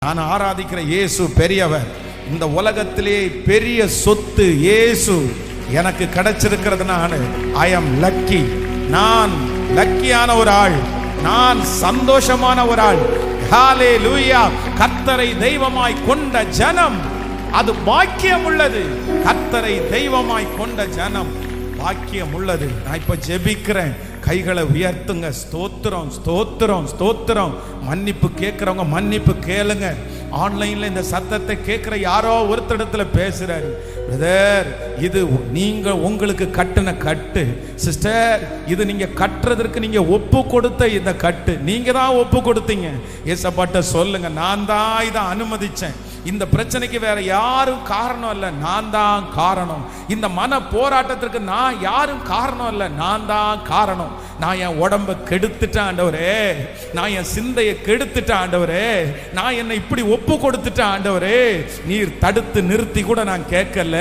நான் ஆராதிக்கிற இயேசு பெரியவர். இந்த உலகத்திலே பெரிய சொத்து இயேசு எனக்கு கிடைச்சிருக்கிறதுனால ஐ அம் லக்கி. நான் லக்கியான ஒரு ஆள், நான் சந்தோஷமான ஒரு ஆள். ஹல்லேலூயா. கர்த்தரை தெய்வமாய் கொண்ட ஜனம் அது பாக்கியம் உள்ளது. கர்த்தரை தெய்வமாய் கொண்ட ஜனம் பாக்கியம் உள்ளது. நான் இப்ப ஜெபிக்கிறேன், கைகளை உயர்த்துங்க. ஸ்தோத்திரம், ஸ்தோத்திரம், ஸ்தோத்திரம். மன்னிப்பு கேட்கிறவங்க மன்னிப்பு கேளுங்க. ஆன்லைன்ல இந்த சத்தத்தை கேட்கிற யாரோ ஒருத்தடத்துல பேசுறாரு, பிரதர் இது நீங்க உங்களுக்கு கட்டின கட்டு, சிஸ்டர் இது நீங்க கட்டுறதற்கு நீங்க ஒப்பு கொடுத்த இந்த கட்டு, நீங்க தான் ஒப்பு கொடுத்தீங்க. ஏசப்பாட்ட சொல்லுங்க, நான் தான் இதை அனுமதிச்சேன். இந்த பிரச்சனைக்கு வேற யாரும் காரணம் இல்லை, நான் தான் காரணம். இந்த மன போராட்டத்திற்கு நான் யாரும் காரணம் இல்லை, நான் தான் காரணம். நான் என் உடம்ப கெடுத்துட்டேன் ஆண்டவரே, நான் என் சிந்தையை கெடுத்துட்டேன் ஆண்டவரே, நான் என்னை இப்படி ஒப்பு கொடுத்துட்டேன் ஆண்டவரே. நீர் தடுத்து நிறுத்தி கூட நான் கேட்கல,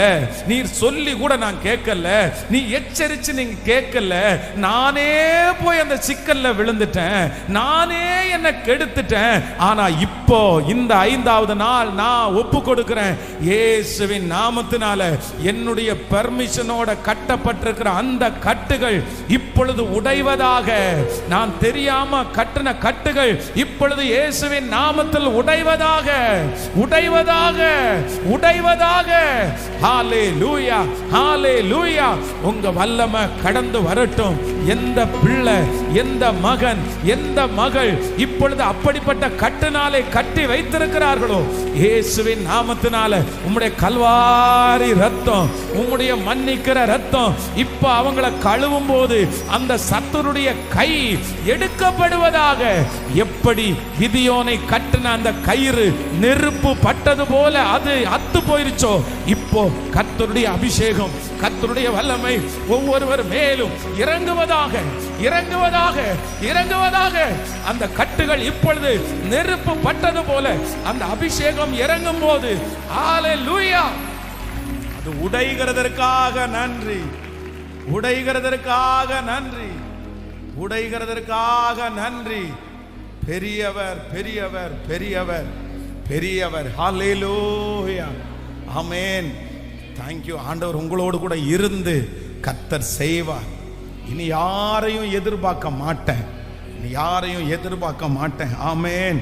நீர் சொல்லி கூட நான் கேட்கல, நீ எச்சரிச்சு நீங்க கேட்கல. நானே போய் அந்த சிக்கல்ல விழுந்துட்டேன், நானே என்னை கெடுத்துட்டேன். ஆனா இப்போ இந்த 5வது நாள் நான் ஒப்பு கொடுக்கிறேன். இயேசுவின் நாமத்தினால என்னுடைய பெர்மிஷனோட கட்டப்பட்டிருக்கிற அந்த கட்டுகள் இப்பொழுது உடைவதாக. நான் தெரியாம கட்டின கட்டுகள் இப்பொழுது இயேசுவின் நாமத்தில் உடைவதாக, உடைவதாக, உடைவதாக. ஹல்லேலூயா, ஹல்லேலூயா. உங்க வல்லமை கடந்து வரட்டும். எந்த பிள்ளை, எந்த மகன், எந்த மகள் இப்பொழுது அப்படிப்பட்ட கட்டுனாலே கட்டி வைத்திருக்கிறார்களோ, இயேசுவின் நாமத்தினால உம்முடைய கல்வாரி ரத்தம், உம்முடைய மன்னிக்கிற ரத்தம் இப்ப அவங்கள கழுவும் போது அந்த சத்துருடைய கை எடுக்கப்படுவதாக. எப்படி கிதியோனை கட்டின அந்த கயிறு நெருப்பு பட்டது போல அது அத்து போயிருச்சோ, இப்போ கர்த்தருடைய அபிஷேகம், கர்த்தருடைய வல்லமை ஒவ்வொருவர் மேலும் இறங்குவதாக, இறங்குவதாக, இறங்குவதாக. அந்த கட்டுகள் இப்பொழுது நெருப்பு பட்டது போல அந்த அபிஷேகம் இறங்கும் போது ஹல்லேலூயா, அது உடைகிறதற்காக நன்றி, உடைகிறதற்காக நன்றி, உடைகிறதற்காக நன்றி. பெரியவர், பெரியவர், பெரியவர், பெரியவர். ஹல்லேலூயா, ஆமென். தேங்க்யூ ஆண்டவர். உங்களோடு கூட இருந்து கர்த்தர் செய்வார். இனி யாரையும் எதிர்பார்க்க மாட்டேன், இனி யாரையும் எதிர்பார்க்க மாட்டேன். ஆமென்.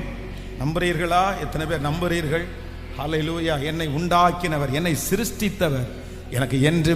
நம்புறீர்களா? எத்தனை பேர் நம்புறீர்கள்? ஹல்லேலூயா. என்னை உண்டாக்கினவர், என்னை சிருஷ்டித்தவர் எனக்கு என்று